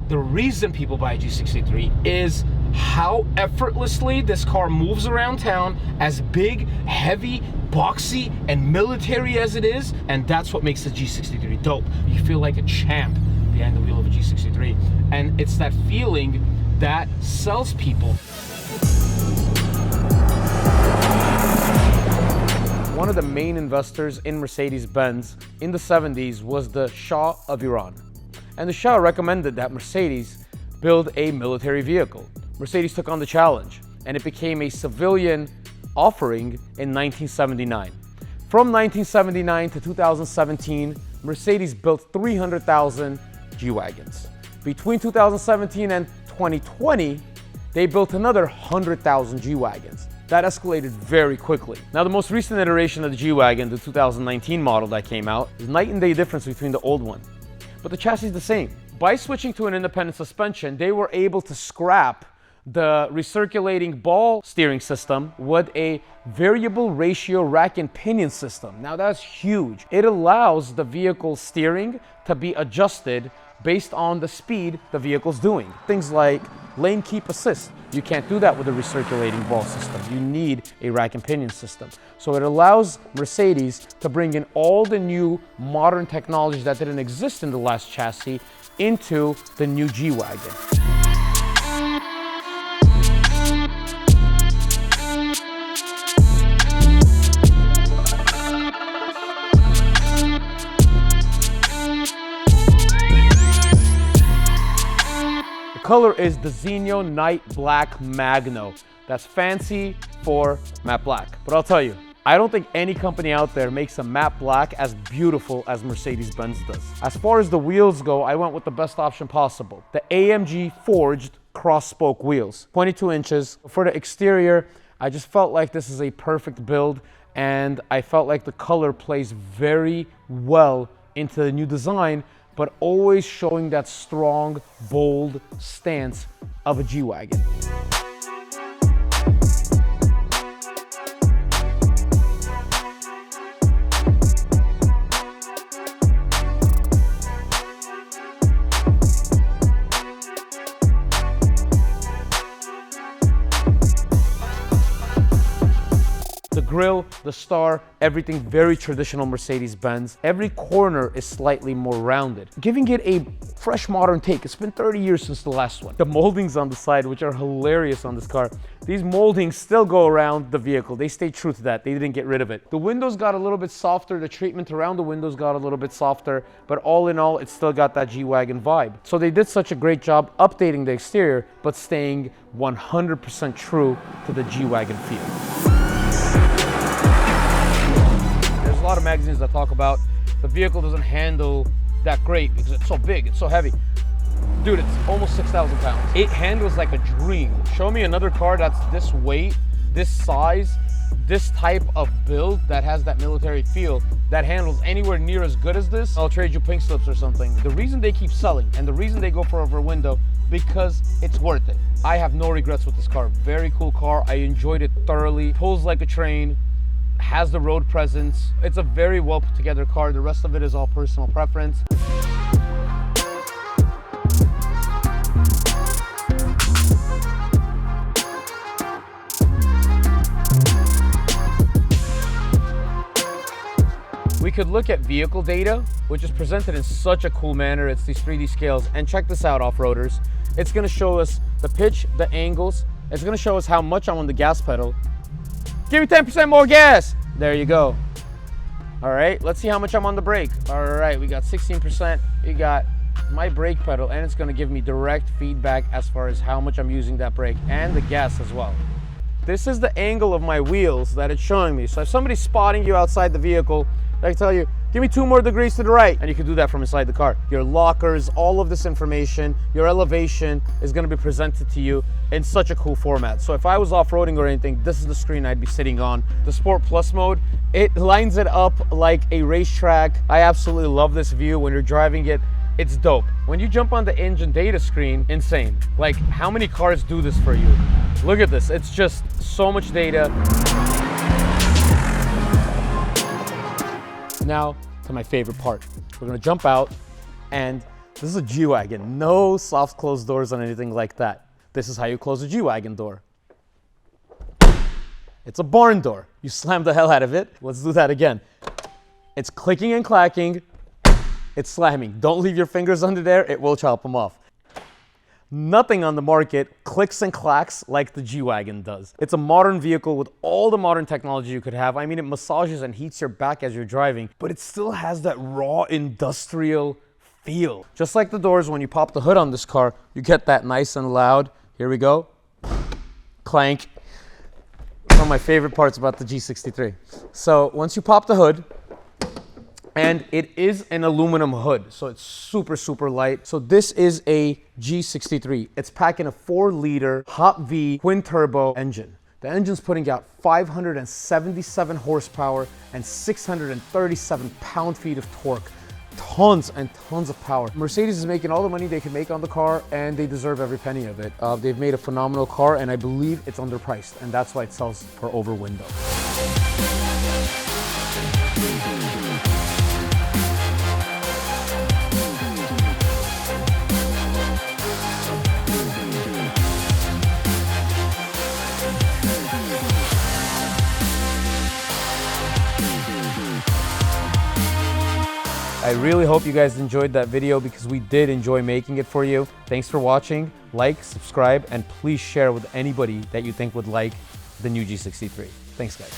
the reason people buy a G63 is how effortlessly this car moves around town, as big, heavy, boxy, and military as it is, and that's what makes the G63 dope. You feel like a champ behind the wheel of a G63, and it's that feeling that sells people. One of the main investors in Mercedes-Benz in the 70s was the Shah of Iran. And the Shah recommended that Mercedes build a military vehicle. Mercedes took on the challenge, and it became a civilian offering in 1979. From 1979 to 2017, Mercedes built 300,000 G-Wagons. Between 2017 and 2020, they built another 100,000 G-Wagons. That escalated very quickly. Now, the most recent iteration of the G-Wagon, the 2019 model that came out, is night and day difference between the old one. But the chassis is the same. By switching to an independent suspension, they were able to scrap the recirculating ball steering system with a variable ratio rack and pinion system. Now that's huge. It allows the vehicle steering to be adjusted based on the speed the vehicle's doing. Things like lane keep assist. You can't do that with a recirculating ball system. You need a rack and pinion system. So it allows Mercedes to bring in all the new modern technology that didn't exist in the last chassis into the new G-Wagon. The color is the Zenio Night Black Magno. That's fancy for matte black. But I'll tell you, I don't think any company out there makes a matte black as beautiful as Mercedes-Benz does. As far as the wheels go, I went with the best option possible. The AMG forged cross-spoke wheels, 22 inches. For the exterior, I just felt like this is a perfect build, and I felt like the color plays very well into the new design, but always showing that strong, bold stance of a G-Wagon. The grille, the star, everything very traditional Mercedes-Benz. Every corner is slightly more rounded, giving it a fresh modern take. It's been 30 years since the last one. The moldings on the side, which are hilarious on this car, these moldings still go around the vehicle. They stay true to that. They didn't get rid of it. The windows got a little bit softer. The treatment around the windows got a little bit softer, but all in all, it still got that G-Wagon vibe. So they did such a great job updating the exterior, but staying 100% true to the G-Wagon feel. There's a lot of magazines that talk about the vehicle doesn't handle that great because it's so big, it's so heavy. Dude, it's almost 6,000 pounds. It handles like a dream. Show me another car that's this weight, this size, this type of build that has that military feel that handles anywhere near as good as this. I'll trade you pink slips or something. The reason they keep selling and the reason they go for over a window, because it's worth it. I have no regrets with this car. Very cool car. I enjoyed it thoroughly. Pulls like a train. Has the road presence. It's a very well put together car. The rest of it is all personal preference. We could look at vehicle data, which is presented in such a cool manner. It's these 3D scales, and check this out, off-roaders. It's gonna show us the pitch, the angles. It's gonna show us how much I'm on the gas pedal. Give me 10% more gas. There you go. All right, let's see how much I'm on the brake. All right, we got 16%. You got my brake pedal, and it's gonna give me direct feedback as far as how much I'm using that brake and the gas as well. This is the angle of my wheels that it's showing me. So if somebody's spotting you outside the vehicle, they can tell you, give me 2 more degrees to the right, and you can do that from inside the car. Your lockers, all of this information, your elevation is gonna be presented to you in such a cool format. So if I was off-roading or anything, this is the screen I'd be sitting on. The Sport Plus mode, it lines it up like a racetrack. I absolutely love this view when you're driving it. It's dope. When you jump on the engine data screen, insane. Like, how many cars do this for you? Look at this, it's just so much data. Now to my favorite part. We're gonna jump out and This is a G-Wagon. No soft closed doors on anything like that. This is how you close a G-Wagon door. It's a barn door. You slam the hell out of it. Let's do that again. It's clicking and clacking. It's slamming. Don't leave your fingers under there. It will chop them off. Nothing on the market clicks and clacks like the G-Wagon does. It's a modern vehicle with all the modern technology you could have. I mean, it massages and heats your back as you're driving, but it still has that raw industrial feel. Just like the doors, when you pop the hood on this car, you get that nice and loud. Here we go. Clank. One of my favorite parts about the G63. So once you pop the hood, and it is an aluminum hood, so it's super, super light. So this is a G63. It's packing a 4-liter hot V twin turbo engine. The engine's putting out 577 horsepower and 637 pound-feet of torque. Tons and tons of power. Mercedes is making all the money they can make on the car, and they deserve every penny of it. They've made a phenomenal car, and I believe it's underpriced, and that's why it sells for over window. I really hope you guys enjoyed that video because we did enjoy making it for you. Thanks for watching. Like, subscribe, and please share with anybody that you think would like the new G63. Thanks, guys.